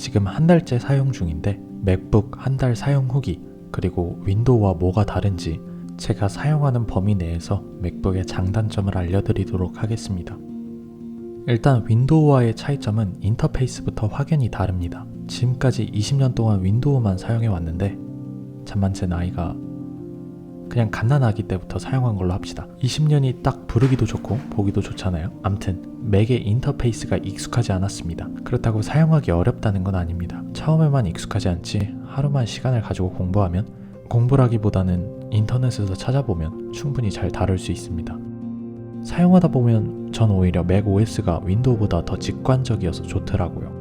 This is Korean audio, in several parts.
지금 한 달째 사용 중인데 맥북 한 달 사용 후기 그리고 윈도우와 뭐가 다른지 제가 사용하는 범위 내에서 맥북의 장단점을 알려드리도록 하겠습니다. 일단 윈도우와의 차이점은 인터페이스부터 확연히 다릅니다. 지금까지 20년 동안 윈도우만 사용해 왔는데 잠만 제 나이가 그냥 갓난아기 때부터 사용한 걸로 합시다. 20년이 딱 부르기도 좋고 보기도 좋잖아요. 암튼 맥의 인터페이스가 익숙하지 않았습니다. 그렇다고 사용하기 어렵다는 건 아닙니다. 처음에만 익숙하지 않지 하루만 시간을 가지고 공부라기보다는 인터넷에서 찾아보면 충분히 잘 다룰 수 있습니다. 사용하다 보면 전 오히려 맥 OS가 윈도우보다 더 직관적이어서 좋더라고요.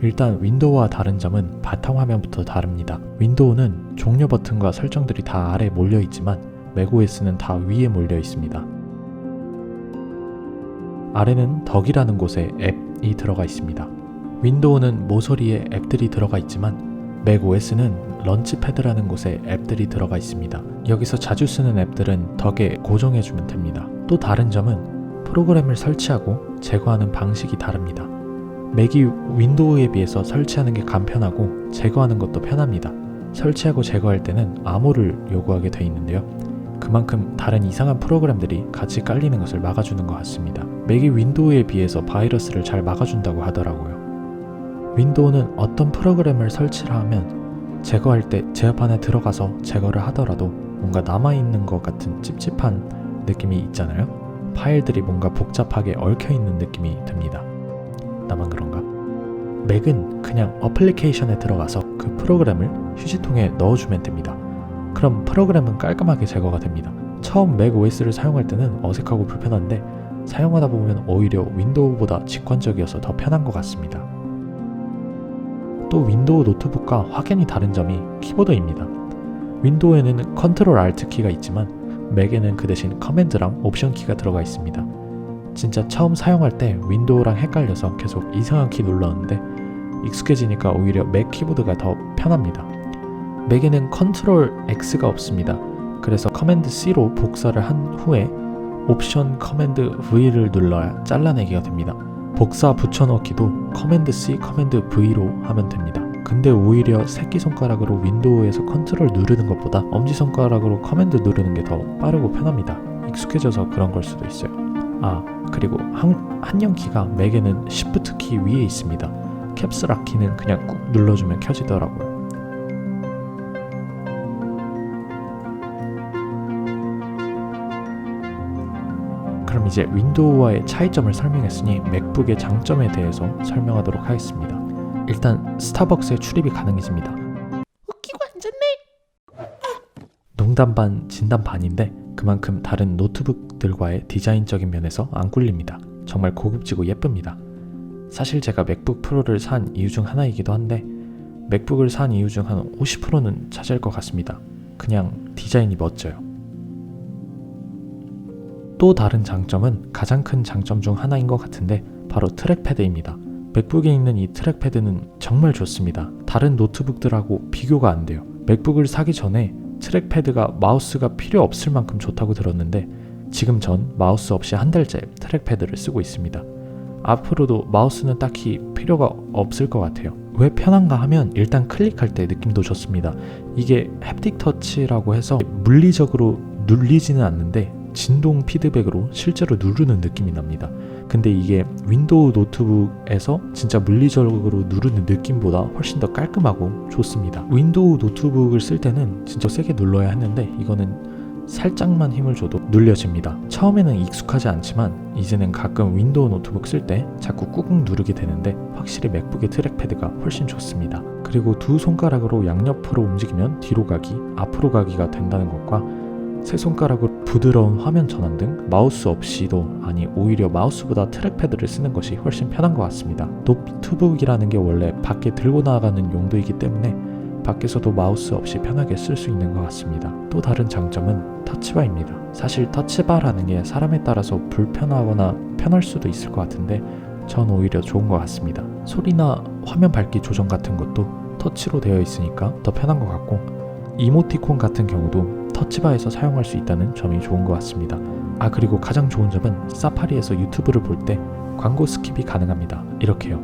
일단 윈도우와 다른 점은 바탕화면부터 다릅니다. 윈도우는 종료 버튼과 설정들이 다 아래에 몰려 있지만 맥OS는 다 위에 몰려 있습니다. 아래는 덕이라는 곳에 앱이 들어가 있습니다. 윈도우는 모서리에 앱들이 들어가 있지만 맥OS는 런치패드라는 곳에 앱들이 들어가 있습니다. 여기서 자주 쓰는 앱들은 덕에 고정해주면 됩니다. 또 다른 점은 프로그램을 설치하고 제거하는 방식이 다릅니다. 맥이 윈도우에 비해서 설치하는 게 간편하고 제거하는 것도 편합니다. 설치하고 제거할 때는 암호를 요구하게 돼 있는데요. 그만큼 다른 이상한 프로그램들이 같이 깔리는 것을 막아주는 것 같습니다. 맥이 윈도우에 비해서 바이러스를 잘 막아준다고 하더라고요. 윈도우는 어떤 프로그램을 설치를 하면 제거할 때 제어판 안에 들어가서 제거를 하더라도 뭔가 남아있는 것 같은 찝찝한 느낌이 있잖아요. 파일들이 뭔가 복잡하게 얽혀있는 느낌이 듭니다. 나만 그런가? 맥은 그냥 어플리케이션에 들어가서 그 프로그램을 휴지통에 넣어주면 됩니다. 그럼 프로그램은 깔끔하게 제거가 됩니다. 처음 맥 OS를 사용할 때는 어색하고 불편한데 사용하다 보면 오히려 윈도우보다 직관적이어서 더 편한 것 같습니다. 또 윈도우 노트북과 확연히 다른 점이 키보드입니다. 윈도우에는 컨트롤 알트 키가 있지만 맥에는 그 대신 커맨드랑 옵션 키가 들어가 있습니다. 진짜 처음 사용할 때 윈도우랑 헷갈려서 계속 이상한 키 눌렀는데 익숙해지니까 오히려 맥 키보드가 더 편합니다. 맥에는 컨트롤 X가 없습니다. 그래서 커맨드 C로 복사를 한 후에 옵션 커맨드 V를 눌러야 잘라내기가 됩니다. 복사 붙여넣기도 커맨드 C, 커맨드 V로 하면 됩니다. 근데 오히려 새끼손가락으로 윈도우에서 컨트롤 누르는 것보다 엄지손가락으로 커맨드 누르는 게 더 빠르고 편합니다. 익숙해져서 그런 걸 수도 있어요. 그리고 한영키가 맥에는 Shift 키 위에 있습니다. 캡스락 키는 그냥 꾹 눌러주면 켜지더라고요. 그럼 이제 윈도우와의 차이점을 설명했으니 맥북의 장점에 대해서 설명하도록 하겠습니다. 일단 스타벅스에 출입이 가능해집니다. 웃기고 앉았네. 농담 반 진담 반인데 그만큼 다른 노트북들과의 디자인적인 면에서 안 꿀립니다. 정말 고급지고 예쁩니다. 사실 제가 맥북 프로를 산 이유 중 하나이기도 한데 맥북을 산 이유 중 한 50%는 차지할 것 같습니다. 그냥 디자인이 멋져요. 또 다른 장점은 가장 큰 장점 중 하나인 것 같은데 바로 트랙패드입니다. 맥북에 있는 이 트랙패드는 정말 좋습니다. 다른 노트북들하고 비교가 안 돼요. 맥북을 사기 전에 트랙패드가 마우스가 필요 없을 만큼 좋다고 들었는데 지금 전 마우스 없이 한 달째 트랙패드를 쓰고 있습니다. 앞으로도 마우스는 딱히 필요가 없을 것 같아요. 왜 편한가 하면 일단 클릭할 때 느낌도 좋습니다. 이게 햅틱 터치라고 해서 물리적으로 눌리지는 않는데 진동 피드백으로 실제로 누르는 느낌이 납니다. 근데 이게 윈도우 노트북에서 진짜 물리적으로 누르는 느낌보다 훨씬 더 깔끔하고 좋습니다. 윈도우 노트북을 쓸 때는 진짜 세게 눌러야 했는데 이거는 살짝만 힘을 줘도 눌려집니다. 처음에는 익숙하지 않지만 이제는 가끔 윈도우 노트북 쓸 때 자꾸 꾹꾹 누르게 되는데 확실히 맥북의 트랙패드가 훨씬 좋습니다. 그리고 두 손가락으로 양옆으로 움직이면 뒤로 가기, 앞으로 가기가 된다는 것과 세 손가락으로 부드러운 화면 전환 등 마우스 없이도 오히려 마우스보다 트랙패드를 쓰는 것이 훨씬 편한 것 같습니다. 노트북이라는 게 원래 밖에 들고 나가는 용도이기 때문에 밖에서도 마우스 없이 편하게 쓸 수 있는 것 같습니다. 또 다른 장점은 터치바입니다. 사실 터치바라는 게 사람에 따라서 불편하거나 편할 수도 있을 것 같은데 전 오히려 좋은 것 같습니다. 소리나 화면 밝기 조정 같은 것도 터치로 되어 있으니까 더 편한 것 같고 이모티콘 같은 경우도 터치바에서 사용할 수 있다는 점이 좋은 것 같습니다. 그리고 가장 좋은 점은 사파리에서 유튜브를 볼 때 광고 스킵이 가능합니다. 이렇게요.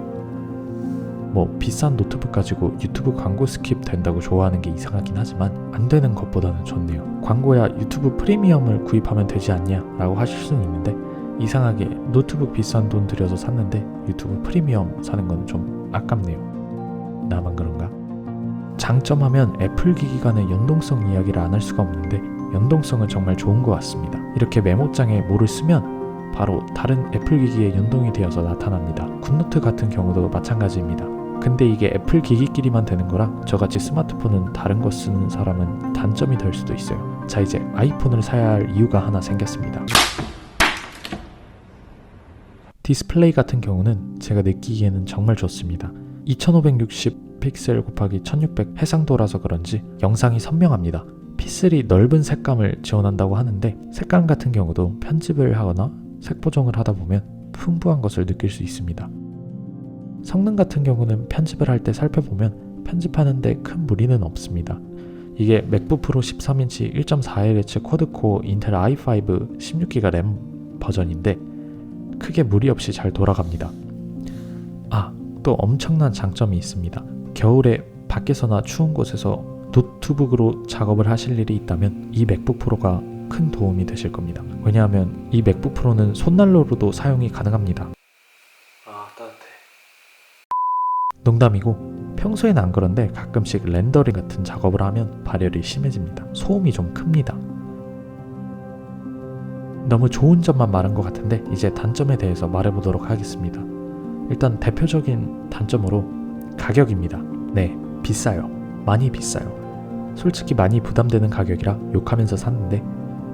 뭐 비싼 노트북 가지고 유튜브 광고 스킵 된다고 좋아하는 게 이상하긴 하지만 안 되는 것보다는 좋네요. 광고야 유튜브 프리미엄을 구입하면 되지 않냐 라고 하실 수는 있는데 이상하게 노트북 비싼 돈 들여서 샀는데 유튜브 프리미엄 사는 건 좀 아깝네요. 나만 그런가? 장점하면 애플 기기 간의 연동성 이야기를 안 할 수가 없는데 연동성은 정말 좋은 것 같습니다. 이렇게 메모장에 뭐를 쓰면 바로 다른 애플 기기에 연동이 되어서 나타납니다. 굿노트 같은 경우도 마찬가지입니다. 근데 이게 애플 기기끼리만 되는 거라 저같이 스마트폰은 다른 거 쓰는 사람은 단점이 될 수도 있어요. 자, 이제 아이폰을 사야 할 이유가 하나 생겼습니다. 디스플레이 같은 경우는 제가 느끼기에는 정말 좋습니다. 2560 픽셀 곱하기 1600 해상도라서 그런지 영상이 선명합니다. P3 넓은 색감을 지원한다고 하는데 색감 같은 경우도 편집을 하거나 색 보정을 하다 보면 풍부한 것을 느낄 수 있습니다. 성능 같은 경우는 편집을 할 때 살펴보면 편집하는데 큰 무리는 없습니다. 이게 맥북 프로 13인치 1.4Hz 쿼드코어 인텔 i5 16GB 램 버전인데 크게 무리 없이 잘 돌아갑니다. 또 엄청난 장점이 있습니다. 겨울에 밖에서나 추운 곳에서 노트북으로 작업을 하실 일이 있다면 이 맥북 프로가 큰 도움이 되실 겁니다. 왜냐하면 이 맥북 프로는 손난로로도 사용이 가능합니다. 따뜻해. 농담이고 평소엔 안 그런데 가끔씩 렌더링 같은 작업을 하면 발열이 심해집니다. 소음이 좀 큽니다. 너무 좋은 점만 말한 것 같은데 이제 단점에 대해서 말해보도록 하겠습니다. 일단 대표적인 단점으로 가격입니다. 네, 비싸요. 많이 비싸요. 솔직히 많이 부담되는 가격이라 욕하면서 샀는데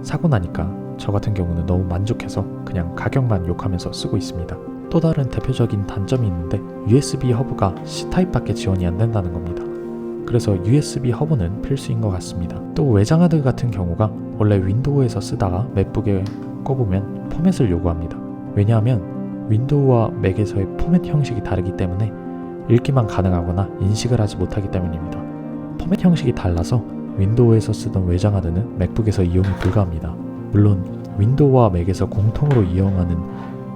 사고 나니까 저 같은 경우는 너무 만족해서 그냥 가격만 욕하면서 쓰고 있습니다. 또 다른 대표적인 단점이 있는데 USB 허브가 C타입밖에 지원이 안 된다는 겁니다. 그래서 USB 허브는 필수인 것 같습니다. 또 외장하드 같은 경우가 원래 윈도우에서 쓰다가 맥북에 꼽으면 포맷을 요구합니다. 왜냐하면 윈도우와 맥에서의 포맷 형식이 다르기 때문에 읽기만 가능하거나 인식을 하지 못하기 때문입니다. 포맷 형식이 달라서 윈도우에서 쓰던 외장하드는 맥북에서 이용이 불가합니다. 물론 윈도우와 맥에서 공통으로 이용하는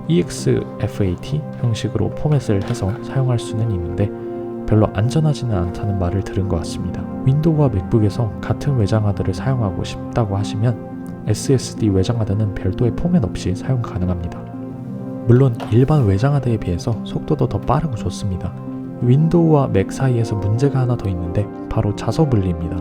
EXFAT 형식으로 포맷을 해서 사용할 수는 있는데 별로 안전하지는 않다는 말을 들은 것 같습니다. 윈도우와 맥북에서 같은 외장하드를 사용하고 싶다고 하시면 SSD 외장하드는 별도의 포맷 없이 사용 가능합니다. 물론 일반 외장하드에 비해서 속도도 더 빠르고 좋습니다. 윈도우와 맥 사이에서 문제가 하나 더 있는데 바로 자소 분리입니다.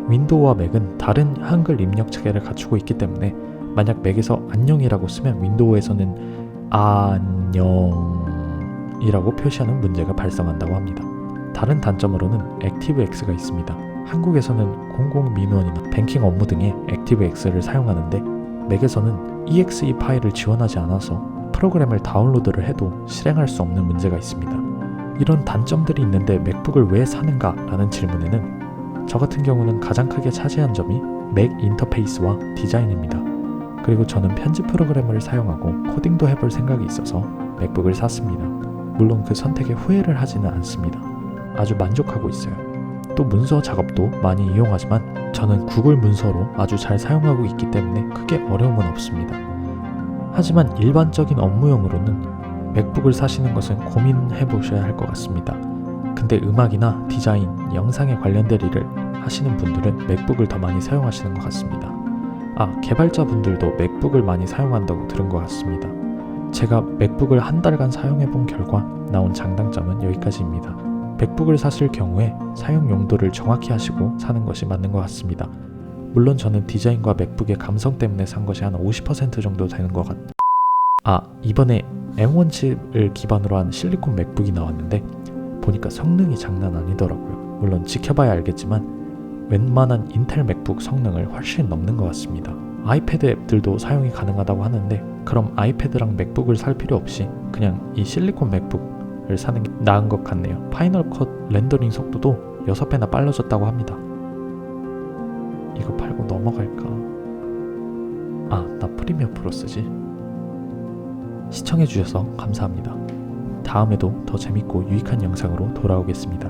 윈도우와 맥은 다른 한글 입력 체계를 갖추고 있기 때문에 만약 맥에서 안녕이라고 쓰면 윈도우에서는 안녕이라고 표시하는 문제가 발생한다고 합니다. 다른 단점으로는 액티브엑스가 있습니다. 한국에서는 공공민원이나 뱅킹 업무 등에 액티브엑스를 사용하는데 맥에서는 exe 파일을 지원하지 않아서 프로그램을 다운로드를 해도 실행할 수 없는 문제가 있습니다. 이런 단점들이 있는데 맥북을 왜 사는가 라는 질문에는 저 같은 경우는 가장 크게 차지한 점이 맥 인터페이스와 디자인입니다. 그리고 저는 편집 프로그램을 사용하고 코딩도 해볼 생각이 있어서 맥북을 샀습니다. 물론 그 선택에 후회를 하지는 않습니다. 아주 만족하고 있어요. 또 문서 작업도 많이 이용하지만 저는 구글 문서로 아주 잘 사용하고 있기 때문에 크게 어려움은 없습니다. 하지만 일반적인 업무용으로는 맥북을 사시는 것은 고민해 보셔야 할 것 같습니다. 근데 음악이나 디자인, 영상에 관련된 일을 하시는 분들은 맥북을 더 많이 사용하시는 것 같습니다. 개발자분들도 맥북을 많이 사용한다고 들은 것 같습니다. 제가 맥북을 한 달간 사용해 본 결과 나온 장단점은 여기까지입니다. 맥북을 사실 경우에 사용 용도를 정확히 하시고 사는 것이 맞는 것 같습니다. 물론 저는 디자인과 맥북의 감성 때문에 산 것이 한 50% 정도 되는 것 같아요. 이번에 M1 칩을 기반으로 한 실리콘 맥북이 나왔는데 보니까 성능이 장난 아니더라고요. 물론 지켜봐야 알겠지만 웬만한 인텔 맥북 성능을 훨씬 넘는 것 같습니다. 아이패드 앱들도 사용이 가능하다고 하는데 그럼 아이패드랑 맥북을 살 필요 없이 그냥 이 실리콘 맥북을 사는 게 나은 것 같네요. 파이널 컷 렌더링 속도도 6배나 빨라졌다고 합니다. 이거 팔고 넘어갈까? 나 프리미어 프로 쓰지. 시청해주셔서 감사합니다. 다음에도 더 재밌고 유익한 영상으로 돌아오겠습니다.